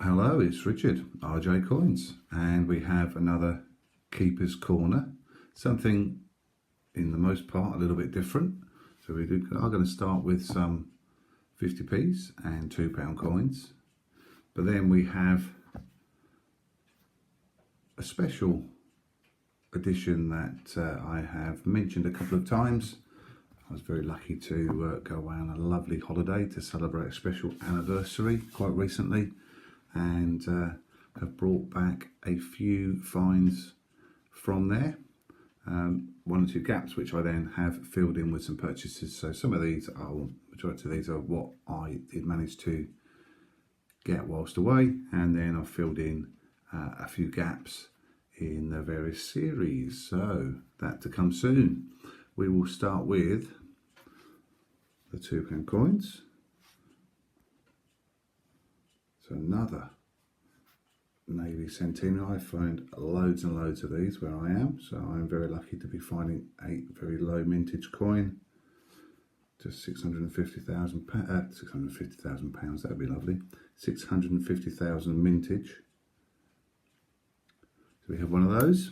Hello, it's Richard, RJ Coins, and we have another Keepers Corner, something in the most part a little bit different. So we are going to start with some 50p's and £2 coins, but then we have a special edition that I have mentioned a couple of times. I was very lucky to go away on a lovely holiday to celebrate a special anniversary quite recently, and have brought back a few finds from there. One or two gaps which I then have filled in with some purchases. So some of these are, majority of these are what I did manage to get whilst away, and then I've filled in a few gaps in the various series. So that to come soon. We will start with the £2 coins. So another Navy Centenary. I find loads and loads of these where I am, so I'm very lucky to be finding a very low mintage coin. Just 650,000 £650,000, that'd be lovely. 650,000 mintage. So we have one of those.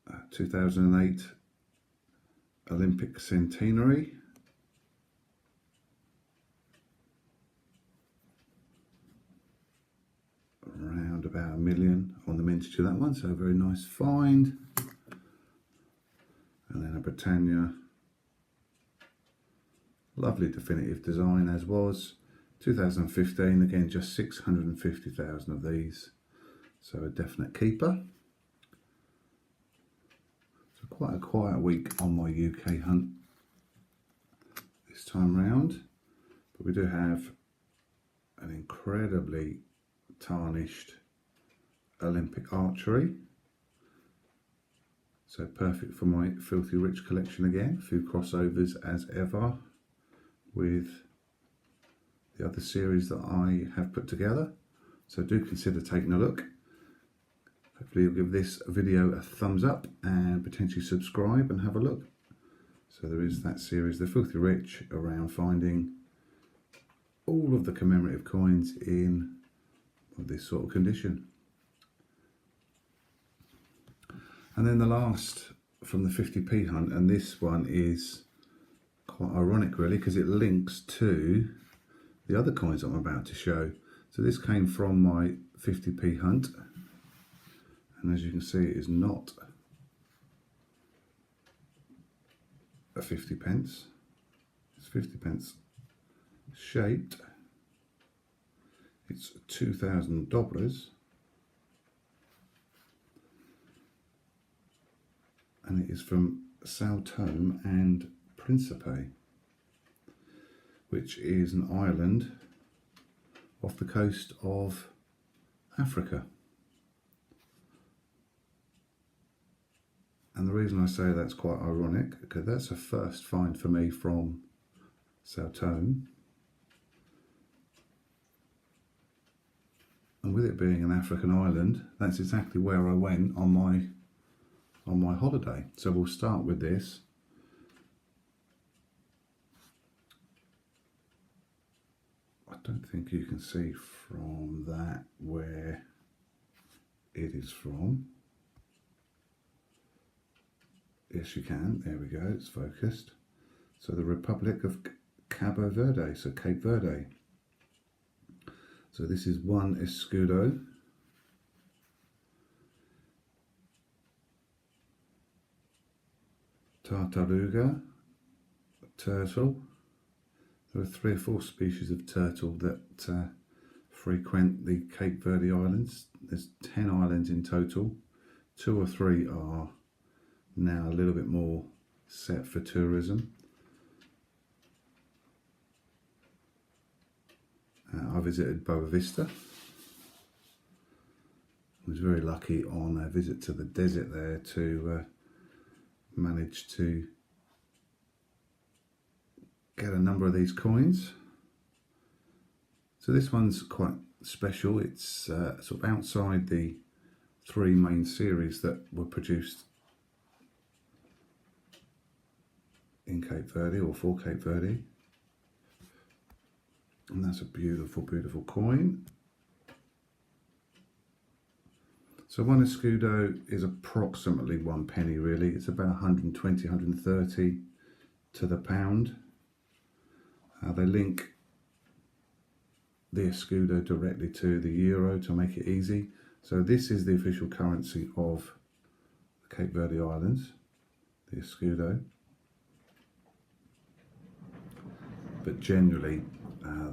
Uh, 2008 Olympic Centenary. Around about £1 million on the mintage of that one, so a very nice find. And then a Britannia, lovely definitive design as was. 2015, again just 650,000 of these, so a definite keeper. So quite a quiet week on my UK hunt this time round, but we do have an incredibly tarnished Olympic archery, so perfect for my Filthy Rich collection again. A few crossovers as ever with the other series that I have put together, so do consider taking a look. Hopefully you'll give this video a thumbs up and potentially subscribe and have a look. So there is that series, the Filthy Rich, around finding all of the commemorative coins in this sort of condition. And then the last from the 50p hunt, and this one is quite ironic really because it links to the other coins I'm about to show. So this came from my 50p hunt, and as you can see it is not a 50p, it's 50p shaped. It's $2,000, and it is from Sao Tome and Principe, which is an island off the coast of Africa. And the reason I say that's quite ironic, because that's a first find for me from Sao Tome. And with it being an African island, that's exactly where I went on my holiday. So we'll start with this. I don't think you can see from that where it is from. Yes, you can. There we go. It's focused. So the Republic of Cabo Verde, so Cape Verde. So this is one escudo. Tartaruga, turtle. There are 3 or 4 species of turtle that frequent the Cape Verde Islands. There's 10 islands in total. 2 or 3 are now a little bit more set for tourism. I visited Boa Vista. I was very lucky on a visit to the desert there to manage to get a number of these coins. So this one's quite special. It's sort of outside the 3 main series that were produced in Cape Verde or for Cape Verde. And that's a beautiful, beautiful coin. So one escudo is approximately 1 penny really. It's about 120, 130 to the pound. They link the escudo directly to the euro to make it easy. So this is the official currency of the Cape Verde Islands, the escudo. But generally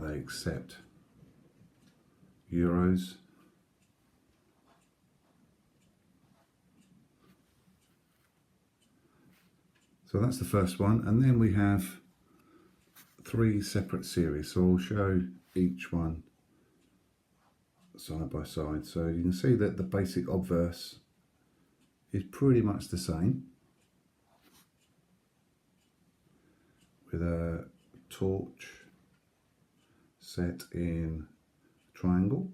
they accept euros. So that's the first one, and then we have 3 separate series. So I'll show each one side by side. So you can see that the basic obverse is pretty much the same, with a torch set in triangle,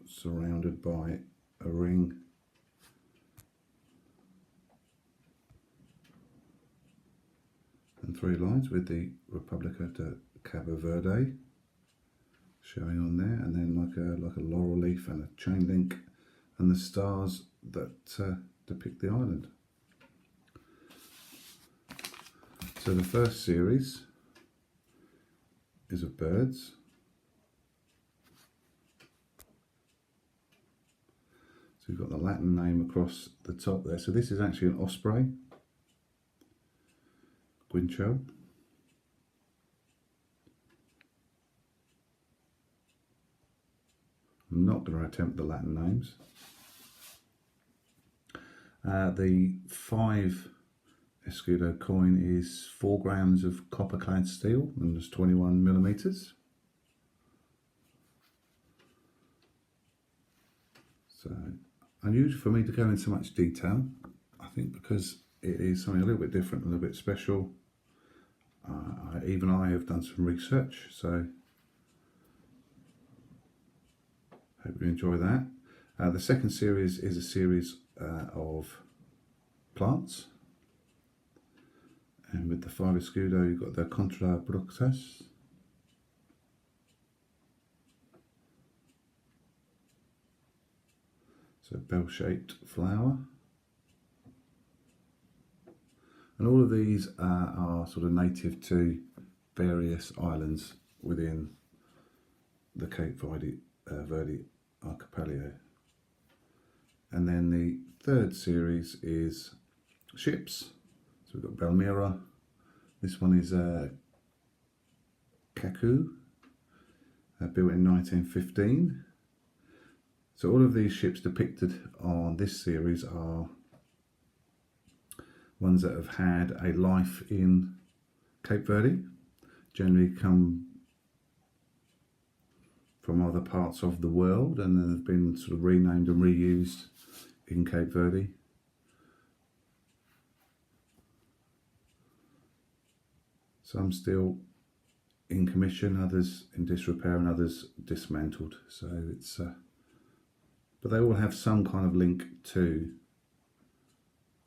surrounded by a ring and 3 lines with the Republic of Cabo Verde showing on there, and then like a laurel leaf and a chain link, and the stars that depict the island. So the first series is of birds. So we've got the Latin name across the top there. So this is actually an osprey, Guincho. I'm not going to attempt the Latin names. The 5 escudo coin is 4 grams of copper clad steel and it's 21 millimeters. So unusual for me to go into much detail, I think, because it is something a little bit different, a little bit special. Even I have done some research, so hope you enjoy that. The second series is a series of plants, and with the 5 escudo you've got the contra bruxas, so bell-shaped flower, and all of these are sort of native to various islands within the Cape Verde archipelago. And then the third series is ships. So we've got Belmira. This one is Kaku, built in 1915. So all of these ships depicted on this series are ones that have had a life in Cape Verde, generally come from other parts of the world, and then have been sort of renamed and reused in Cape Verde. Some still in commission, others in disrepair, and others dismantled. So it's, but they all have some kind of link to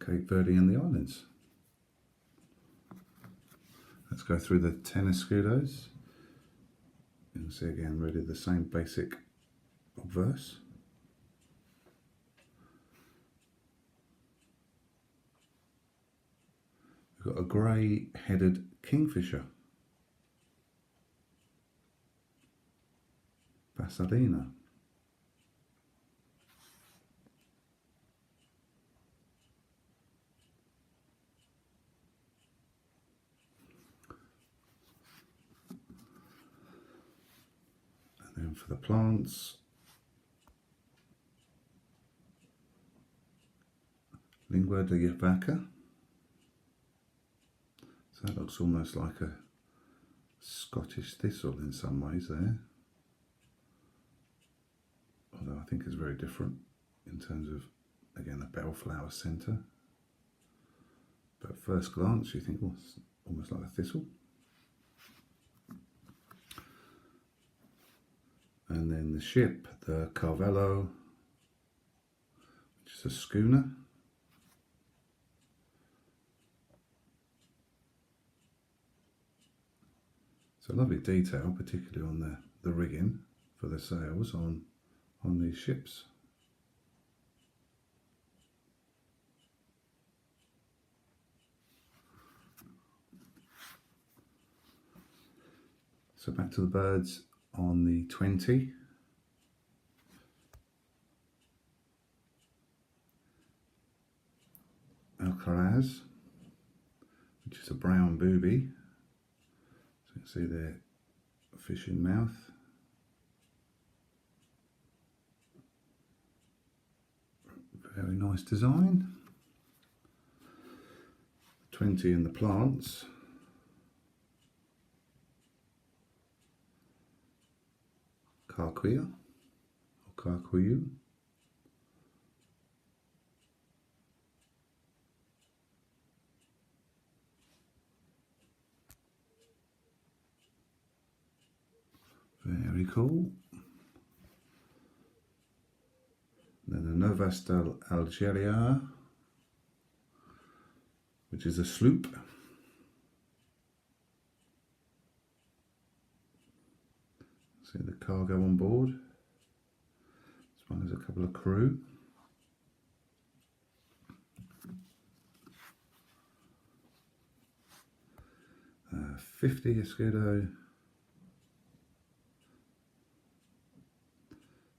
Cape Verde and the islands. Let's go through the 10 escudos. You can see again really the same basic obverse. We've got a grey headed kingfisher, Pasadena. And then for the plants, Lingua de vaca. So that looks almost like a Scottish thistle in some ways there, although I think it's very different in terms of, again, the bellflower centre. But at first glance you think, well, it's almost like a thistle. And then the ship, the Carvello, which is a schooner. It's a lovely detail, particularly on the rigging for the sails on these ships. So back to the birds on the 20. Alcaraz, which is a brown booby. So you can see the fishing mouth. Very nice design. 20 in the plants. Carquia or Carquiu. Very cool. Then the Novas del Algeria, which is a sloop. See the cargo on board. This one has a couple of crew. Uh, 50 Escudo.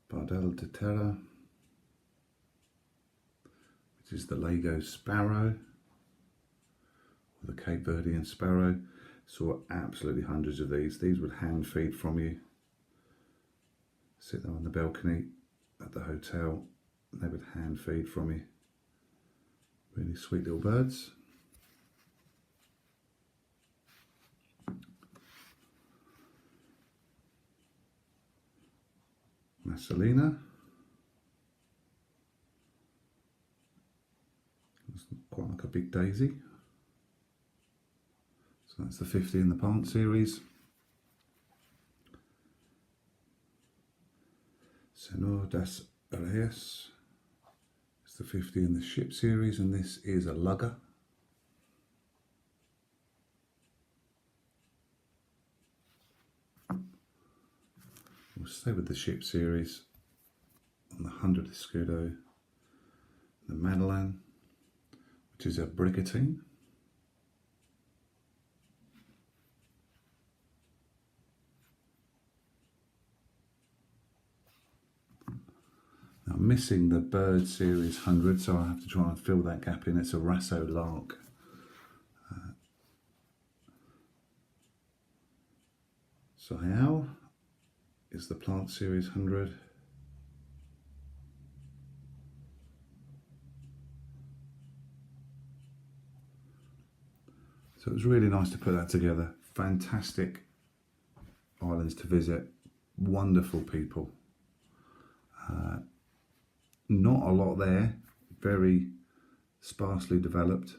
Bardel de Terra, which is the Lego Sparrow, or the Cape Verdean Sparrow. Saw absolutely hundreds of these. These would hand feed from you. Sit there on the balcony at the hotel, and they would hand feed from you. Really sweet little birds. Marcelina. Looks quite like a big daisy. So that's the 50 in the plant series. Senor das Areias. It's the 50 in the ship series, and this is a lugger. We'll stay with the ship series on the 100 Escudo, the Madeleine, which is a brigantine. Now, I'm missing the Bird Series 100, so I have to try and fill that gap in. It's a Rasso Lark. Sayal is the Plant Series 100. So it was really nice to put that together. Fantastic islands to visit, wonderful people. Not a lot there, very sparsely developed,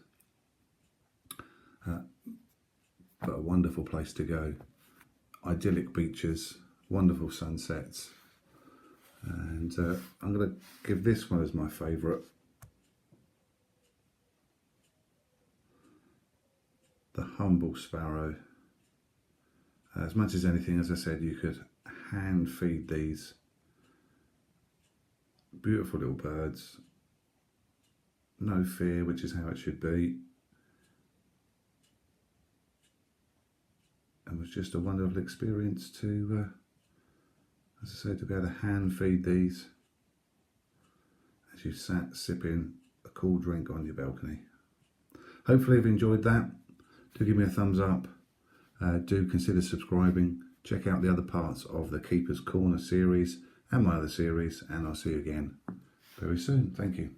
but a wonderful place to go. Idyllic beaches, wonderful sunsets, and I'm going to give this one as my favourite. The humble sparrow. As much as anything, as I said, you could hand feed these. Beautiful little birds. No fear, which is how it should be. And it was just a wonderful experience to, as I said, to be able to hand feed these as you sat sipping a cool drink on your balcony. Hopefully you've enjoyed that. Do give me a thumbs up. Do consider subscribing. Check out the other parts of the Keepers Korner series and my other series, and I'll see you again very soon. Thank you.